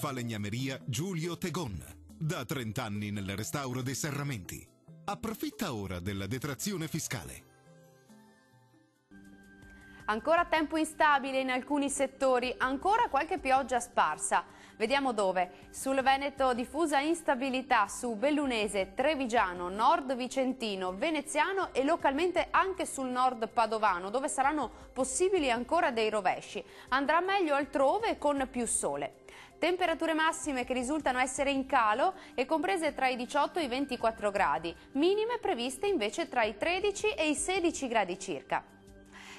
Falegnameria Giulio Tegon. Da 30 anni nel restauro dei serramenti. Approfitta ora della detrazione fiscale. Ancora tempo instabile in alcuni settori, ancora qualche pioggia sparsa. Vediamo dove. Sul Veneto diffusa instabilità su Bellunese, Trevigiano, Nord Vicentino, Veneziano e localmente anche sul nord padovano, dove saranno possibili ancora dei rovesci. Andrà meglio altrove con più sole. Temperature massime che risultano essere in calo e comprese tra i 18 e i 24 gradi, minime previste invece tra i 13 e i 16 gradi circa.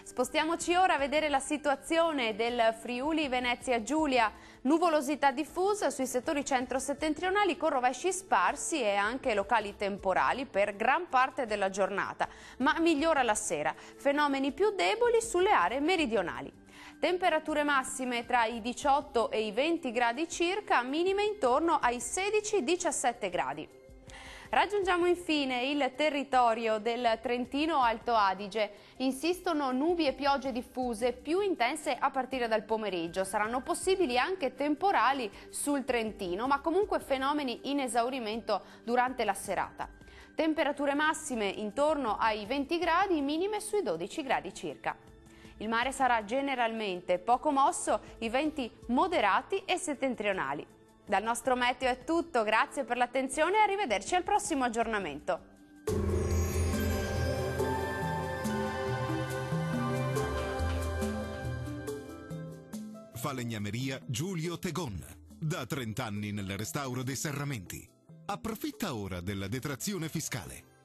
Spostiamoci ora a vedere la situazione del Friuli Venezia Giulia. Nuvolosità diffusa sui settori centro-settentrionali con rovesci sparsi e anche locali temporali per gran parte della giornata, ma migliora la sera. Fenomeni più deboli sulle aree meridionali. Temperature massime tra i 18 e i 20 gradi circa, minime intorno ai 16-17 gradi. Raggiungiamo infine il territorio del Trentino Alto Adige. Insistono nubi e piogge diffuse più intense a partire dal pomeriggio. Saranno possibili anche temporali sul Trentino, ma comunque fenomeni in esaurimento durante la serata. Temperature massime intorno ai 20 gradi, minime sui 12 gradi circa. Il mare sarà generalmente poco mosso, i venti moderati e settentrionali. Dal nostro meteo è tutto, grazie per l'attenzione e arrivederci al prossimo aggiornamento. Falegnameria Giulio Tegon. Da 30 anni nel restauro dei serramenti. Approfitta ora della detrazione fiscale.